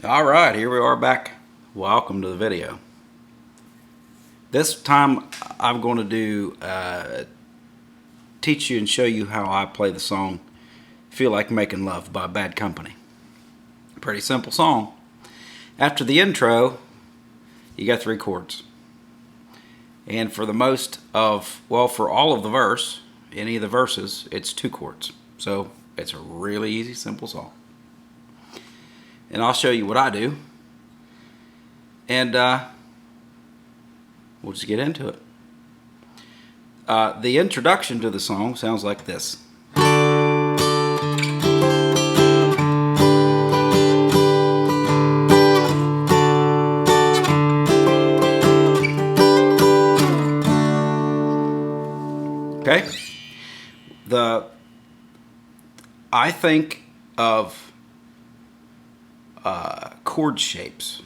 Alright, here we are back. Welcome to the video. This time I'm going to teach you and show you how I play the song Feel Like Makin Love by Bad Company. Pretty simple song. After the intro, you got 3 chords. And for for all of the verse, any of the verses, it's 2 chords. So it's a really easy, simple song. And I'll show you what I do, and we'll just get into it. The introduction to the song sounds like this. Okay? I think of chord shapes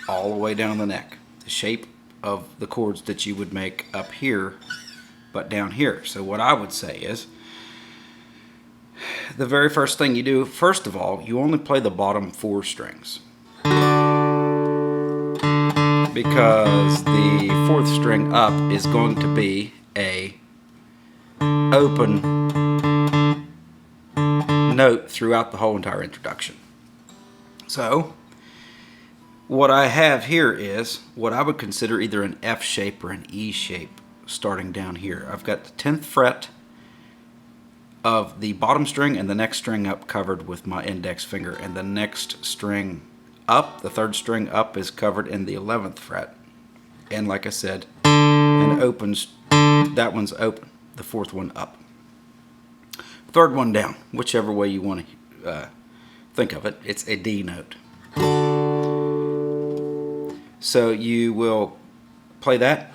all the way down the neck. The shape of the chords that you would make up here, but down here. So what I would say is, the very first thing you do, first of all, you only play the bottom 4 strings. Because the 4th string up is going to be a open note throughout the whole entire introduction. So, what I have here is what I would consider either an F shape or an E shape starting down here. I've got the 10th fret of the bottom string and the next string up covered with my index finger, and the next string up, the 3rd string up, is covered in the 11th fret. And like I said, that one's open, the 4th one up. 3rd one down, whichever way you want to think of it, it's a D note. So you will play that,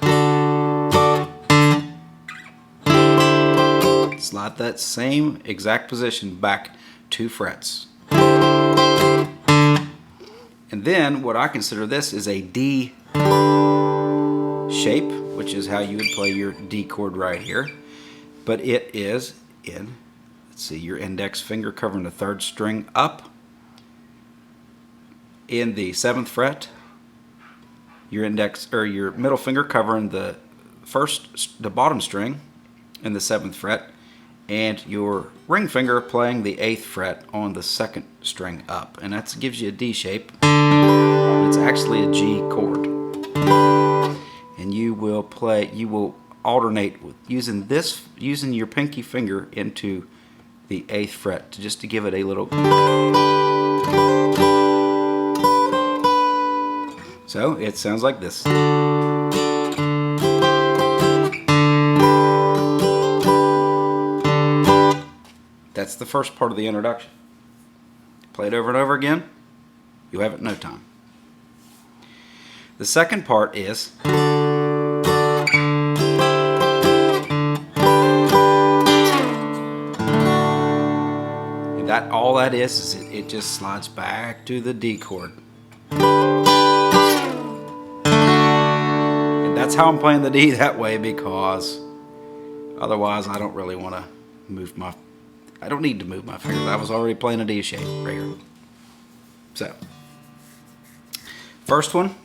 slide that same exact position back 2 frets. And then what I consider this is a D shape, which is how you would play your D chord right here. But it is in, let's see, your index finger covering the 3rd string up in the 7th fret, your index or your middle finger covering the bottom string in the 7th fret, and your ring finger playing the 8th fret on the 2nd string up, and that gives you a D shape. It's actually a G chord, and you will alternate with using your pinky finger into the 8th fret just to give it a little. So it sounds like this. That's the first part of the introduction. Play it over and over again. You have it in no time. The second part is all that is it just slides back to the D chord. That's how I'm playing the D that way, because otherwise I don't really want to I don't need to move my fingers. I was already playing a D shape right here. So, first one.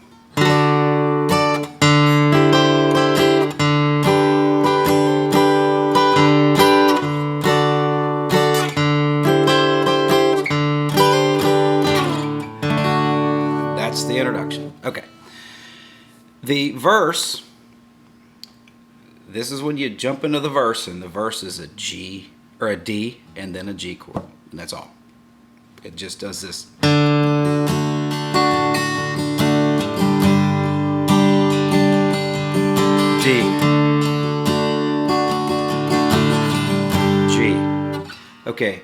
That's the introduction. Okay. The verse, this is when you jump into the verse, and the verse is a G or a D and then a G chord, and that's all. It just does this. D, G. Okay.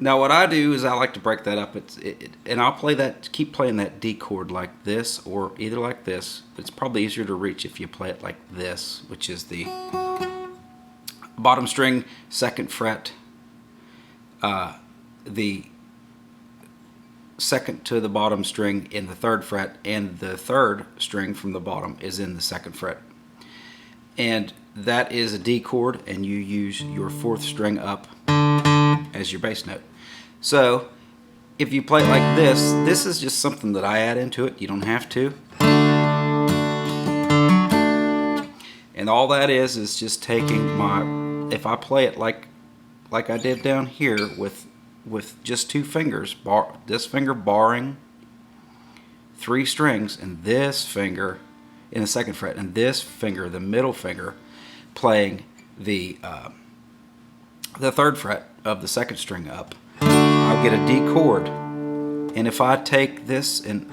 Now what I do is I like to break that up, and I'll keep playing that D chord like this, or either like this. It's probably easier to reach if you play it like this, which is the bottom string, 2nd fret, the 2nd to the bottom string in the 3rd fret, and the 3rd string from the bottom is in the 2nd fret. And that is a D chord, and you use your 4th string up as your bass note. So if you play it like this is just something that I add into it. You don't have to. And all that is just taking my, if I play it like I did down here with just 2 fingers, this finger barring 3 strings, and this finger in the 2nd fret, and this finger, the middle finger, playing the 3rd fret of the 2nd string up, I'll get a D chord. And if I take this and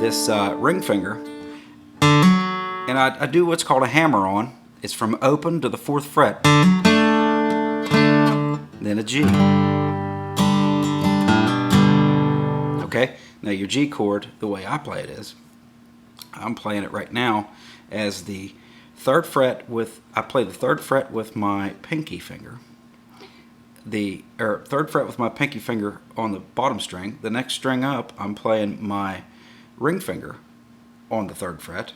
this ring finger, and I do what's called a hammer on, it's from open to the 4th fret, then a G. Okay, now your G chord, the way I play it is, I'm playing it right now as the 3rd fret with, I play the 3rd fret with my pinky finger. The 3rd fret with my pinky finger on the bottom string. The next string up, I'm playing my ring finger on the 3rd fret.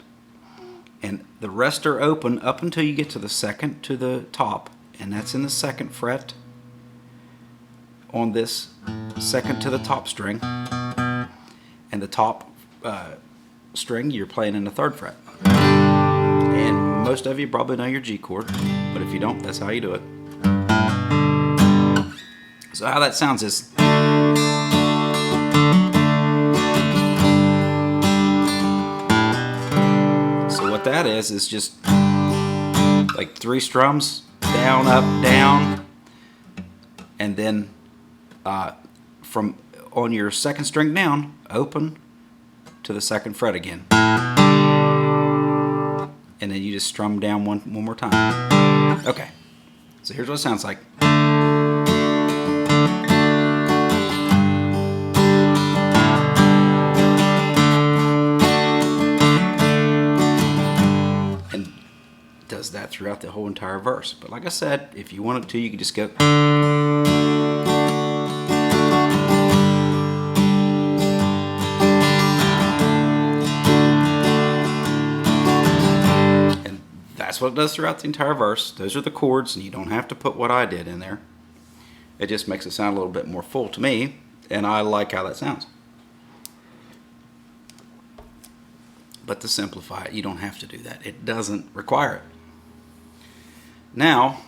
And the rest are open up until you get to the 2nd to the top, and that's in the 2nd fret on this 2nd to the top string, and the top string you're playing in the 3rd fret. And most of you probably know your G chord, but if you don't, that's how you do it. So how that sounds is, so what that is just like 3 strums, down, up, down, and then from on your 2nd string down, open to the 2nd fret again, and then you just strum down one more time. Okay, so here's what it sounds like. And does that throughout the whole entire verse. But like I said, if you wanted to, you could just go. That's what it does throughout the entire verse. Those are the chords, and you don't have to put what I did in there. It just makes it sound a little bit more full to me, and I like how that sounds. But to simplify it, you don't have to do that. It doesn't require it. Now,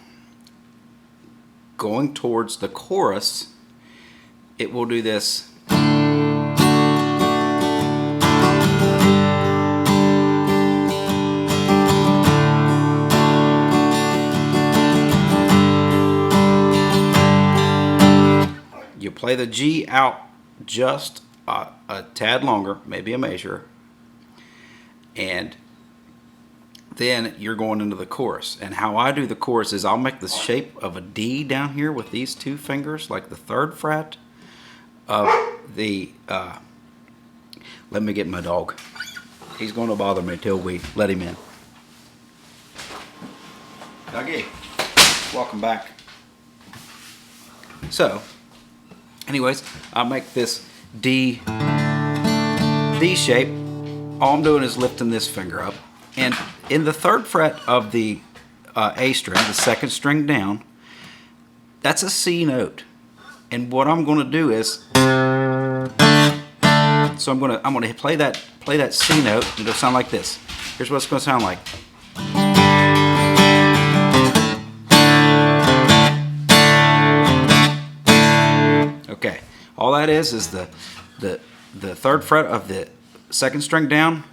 going towards the chorus, it will do this. You play the G out just a tad longer, maybe a measure, and then you're going into the chorus. And how I do the chorus is I'll make the shape of a D down here with these 2 fingers, like the 3rd fret of the, let me get my dog. He's going to bother me till we let him in. Dougie, welcome back. So, anyways, I make this D shape. All I'm doing is lifting this finger up. And in the 3rd fret of the A string, the 2nd string down, that's a C note. And what I'm going to do is, so I'm going to play that C note, and it'll sound like this. Here's what it's going to sound like. Okay. All that is the 3rd fret of the 2nd string down,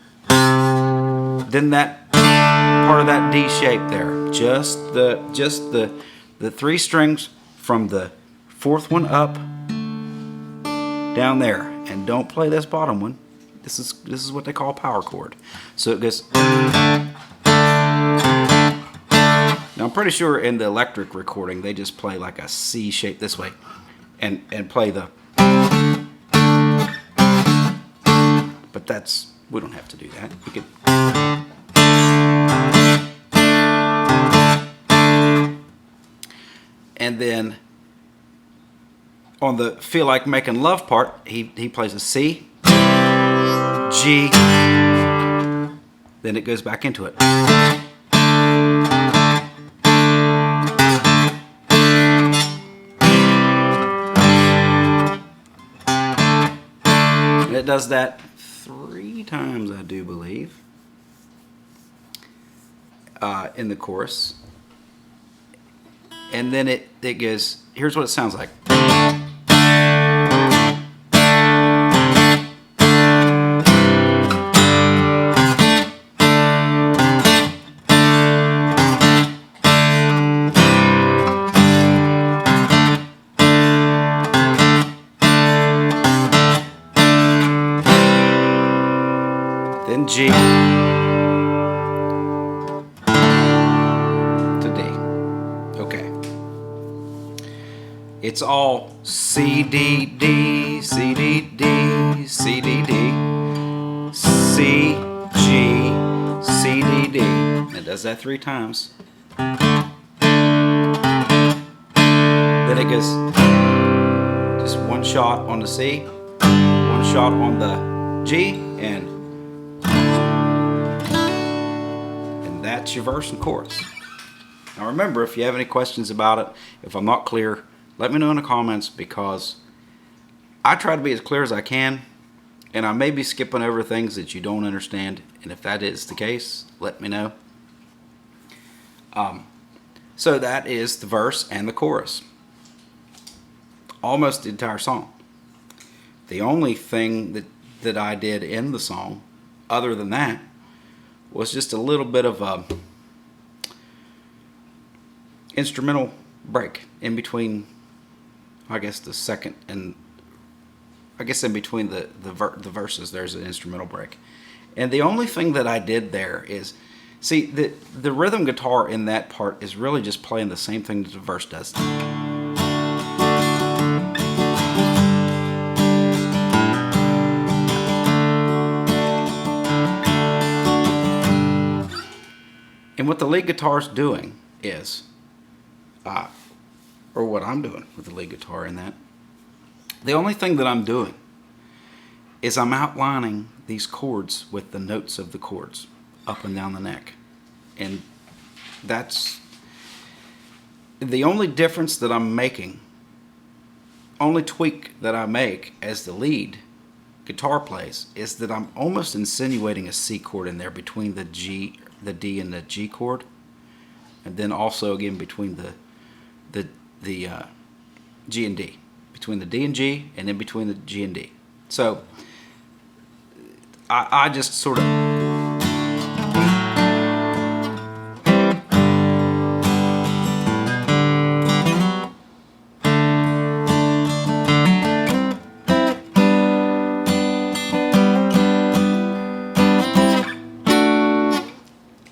then that part of that D shape there, just the 3 strings from the 4th one up down there, and don't play this bottom one. This is what they call a power chord. So it goes. Now I'm pretty sure in the electric recording they just play like a C shape this way, and play the. But we don't have to do that. We could. And then on the Feel Like Makin Love part, he plays a C, G, then it goes back into it. And it does that 3 times, I do believe, in the chorus. And then it goes, here's what it sounds like. Then G to D. Okay. It's all C, D, D, C, D, D, C, D, D, C, G, C, D, D. It does that 3 times. Then it goes just 1 shot on the C, 1 shot on the G, and that's your verse and chorus. Now remember, if you have any questions about it, if I'm not clear, let me know in the comments, because I try to be as clear as I can, and I may be skipping over things that you don't understand, and if that is the case, let me know. So that is the verse and the chorus. Almost the entire song. The only thing that I did in the song, other than that, was just a little bit of a instrumental break in between, I guess, the second and I guess in between the verses there's an instrumental break. And the only thing that I did there is, see, the rhythm guitar in that part is really just playing the same thing that the verse does. And what the lead guitar is doing is, or what I'm doing with the lead guitar in that, the only thing that I'm doing is I'm outlining these chords with the notes of the chords up and down the neck. And that's the only difference that I'm making, only tweak that I make as the lead guitar plays, is that I'm almost insinuating a C chord in there between the G, the D and the G chord, and then also again between the G and D, between the D and G, and in between the G and D. So I just sort of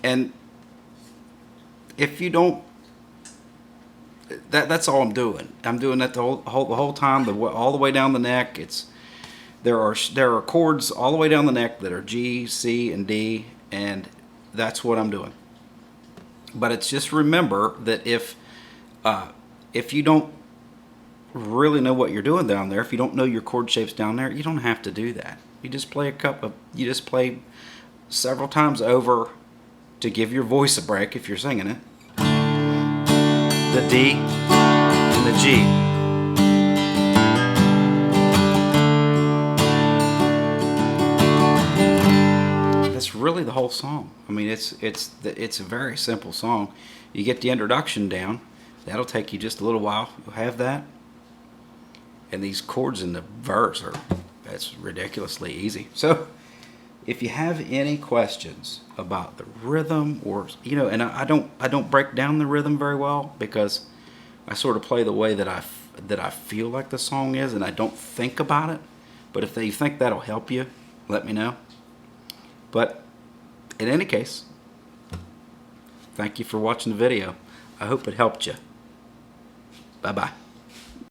and if you don't, that's all I'm doing. I'm doing that the whole time, all the way down the neck. There are chords all the way down the neck that are G, C, and D, and that's what I'm doing. But it's just remember that if you don't really know what you're doing down there, if you don't know your chord shapes down there, you don't have to do that. You just play you just play several times over to give your voice a break if you're singing it. The D and the G. That's really the whole song. I mean, it's a very simple song. You get the introduction down. That'll take you just a little while. You'll have that. And these chords in the verse that's ridiculously easy. So if you have any questions about the rhythm, or and I don't break down the rhythm very well, because I sort of play the way that I feel like the song is, and I don't think about it. But if you think that'll help you, let me know. But in any case, thank you for watching the video. I hope it helped you. Bye-bye.